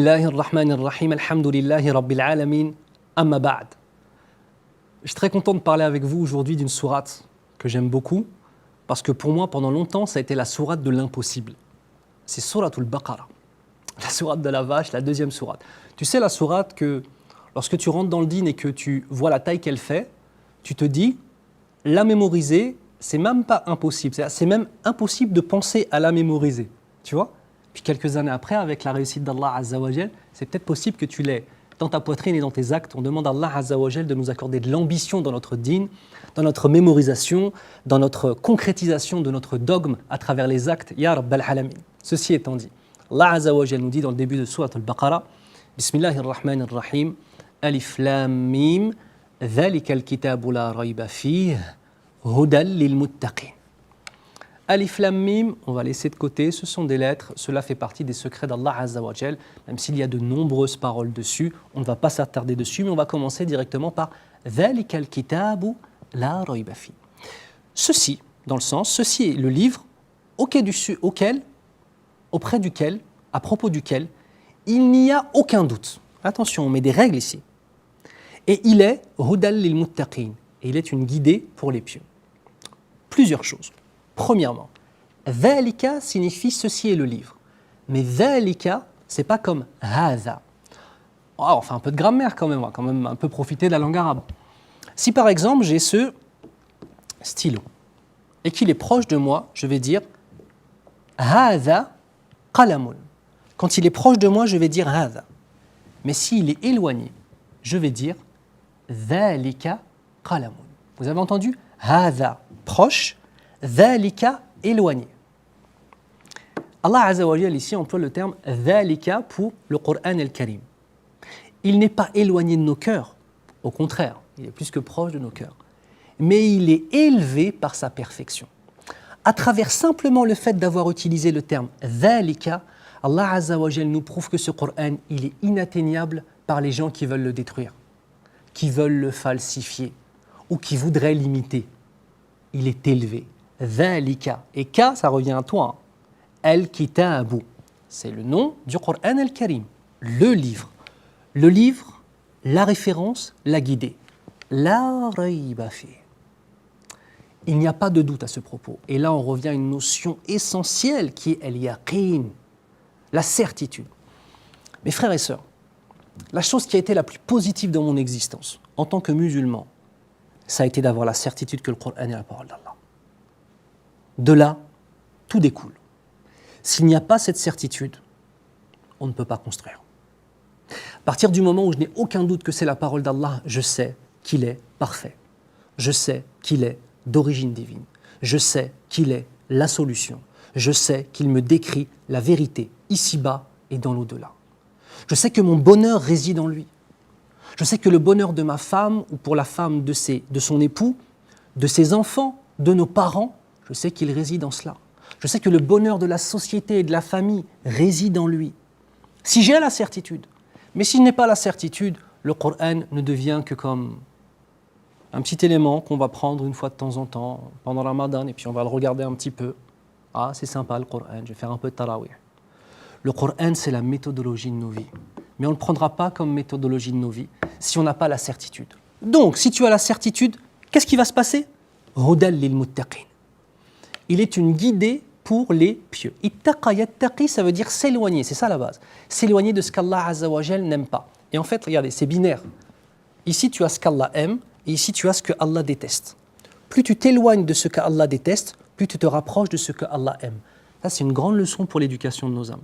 Bismillahirrahmanirrahim, alhamdulillahi rabbil alamin, amma ba'd. Je suis très content de parler avec vous aujourd'hui d'une sourate que j'aime beaucoup, parce que pour moi, pendant longtemps, ça a été la sourate de l'impossible. C'est Souratul Baqara, la sourate de la vache, la deuxième sourate. Tu sais, la sourate que, lorsque tu rentres dans le dîn et que tu vois la taille qu'elle fait, tu te dis, la mémoriser, c'est même pas impossible. C'est même impossible de penser à la mémoriser, tu vois. Puis quelques années après, avec la réussite d'Allah Azza wa Jal, c'est peut-être possible que tu l'aies dans ta poitrine et dans tes actes. On demande à Allah Azza wa Jal de nous accorder de l'ambition dans notre dîn, dans notre mémorisation, dans notre concrétisation de notre dogme à travers les actes. Ya Rabbal Alamin. Ceci étant dit, Allah Azza wa Jal nous dit dans le début de Surat al-Baqarah, Bismillahirrahmanirrahim, Alif Lam Mim, Dhalika al-kitabu la rayba fihi, Hudal lil muttaqin. Alif Lam Mim, on va laisser de côté, ce sont des lettres, cela fait partie des secrets d'Allah Azza wa Jal, même s'il y a de nombreuses paroles dessus, on ne va pas s'attarder dessus, mais on va commencer directement par Dhalika al-kitabu la rayba fihi. Ceci, dans le sens, ceci est le livre auprès duquel, à propos duquel, il n'y a aucun doute. Attention, on met des règles ici. Et il est Hudal lil muttaqin, et il est une guidée pour les pieux. Plusieurs choses. Premièrement, Dhalika signifie ceci est le livre. Mais Dhalika, c'est pas comme Hadha. Oh, on fait un peu de grammaire quand même, on va quand même un peu profiter de la langue arabe. Si par exemple j'ai ce stylo et qu'il est proche de moi, je vais dire Hadha qalamun. Quand il est proche de moi, je vais dire Hadha. Mais s'il est éloigné, je vais dire Dhalika qalamun. Vous avez entendu? Hadha proche, Dhalika éloigné. Allah Azza wa Jal ici emploie le terme Dhalika pour le Coran al-Karim. Il n'est pas éloigné de nos cœurs, au contraire, il est plus que proche de nos cœurs. Mais il est élevé par sa perfection. À travers simplement le fait d'avoir utilisé le terme Dhalika, Allah Azza wa Jal nous prouve que ce Coran, il est inatteignable par les gens qui veulent le détruire, qui veulent le falsifier ou qui voudraient l'imiter. Il est élevé. Dhalika. Et Ka, ça revient à toi. Al-Kitabu. C'est le nom du Coran al-Karim. Le livre. Le livre, la référence, la guidée. La rayba fi. Il n'y a pas de doute à ce propos. Et là, on revient à une notion essentielle qui est al-yaqin, la certitude. Mes frères et sœurs, la chose qui a été la plus positive dans mon existence, en tant que musulman, ça a été d'avoir la certitude que le Coran est la parole d'Allah. De là, tout découle. S'il n'y a pas cette certitude, on ne peut pas construire. À partir du moment où je n'ai aucun doute que c'est la parole d'Allah, je sais qu'il est parfait. Je sais qu'il est d'origine divine. Je sais qu'il est la solution. Je sais qu'il me décrit la vérité ici-bas et dans l'au-delà. Je sais que mon bonheur réside en lui. Je sais que le bonheur de ma femme ou pour la femme de son époux, de ses enfants, de nos parents, je sais qu'il réside en cela. Je sais que le bonheur de la société et de la famille réside en lui. Si j'ai la certitude, mais s'il n'est pas la certitude, le Coran ne devient que comme un petit élément qu'on va prendre une fois de temps en temps, pendant le Ramadan, et puis on va le regarder un petit peu. Ah, c'est sympa le Coran, je vais faire un peu de tarawih. Le Coran, c'est la méthodologie de nos vies. Mais on ne le prendra pas comme méthodologie de nos vies si on n'a pas la certitude. Donc, si tu as la certitude, qu'est-ce qui va se passer? Hudal lil muttaqin. Il est une guidée pour les pieux. Ittaqa yattaqi, ça veut dire s'éloigner, c'est ça la base. S'éloigner de ce qu'Allah Azza wa Jal n'aime pas. Et en fait, regardez, c'est binaire. Ici, tu as ce qu'Allah aime, et ici, tu as ce que Allah déteste. Plus tu t'éloignes de ce qu'Allah déteste, plus tu te rapproches de ce que Allah aime. Ça, c'est une grande leçon pour l'éducation de nos âmes.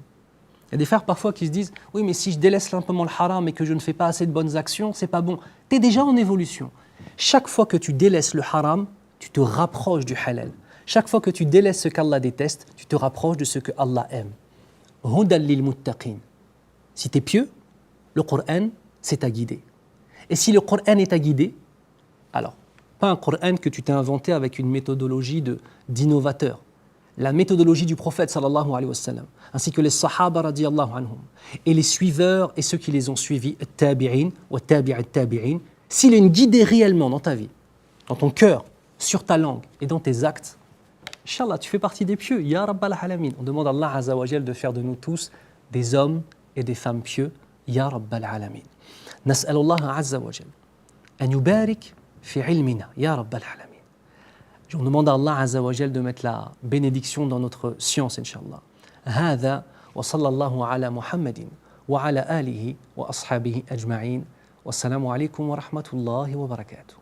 Il y a des frères parfois qui se disent « Oui, mais si je délaisse simplement le haram et que je ne fais pas assez de bonnes actions, c'est pas bon. » Tu es déjà en évolution. Chaque fois que tu délaisses le haram, tu te rapproches du halal. Chaque fois que tu délaisses ce qu'Allah déteste, tu te rapproches de ce que Allah aime. Hudal lil muttaqin. Si tu es pieux, le Coran, c'est ta guidée. Et si le Coran est ta guidée, alors, pas un Coran que tu t'es inventé avec une méthodologie d'innovateur. La méthodologie du prophète sallallahu alayhi wa sallam, ainsi que les sahaba radiyallahu anhum, et les suiveurs et ceux qui les ont suivis, tabi'in wa tabi'at tabi'in, s'il est une guidée réellement dans ta vie, dans ton cœur, sur ta langue et dans tes actes, Inch'Allah, tu fais partie des pieux. Ya Rabbal Alamin. On demande à Allah Azza wa Jal de faire de nous tous des hommes et des femmes pieux, Ya Rabbal Alamin. نسأل الله عز وجل أن يبارك في علمنا يا رب العالمين. On demande à Allah Azza wa Jal de mettre la bénédiction dans notre science, Inch'Allah. هذا وصلى الله على محمد وعلى آله وأصحابه أجمعين والسلام عليكم ورحمة الله وبركاته.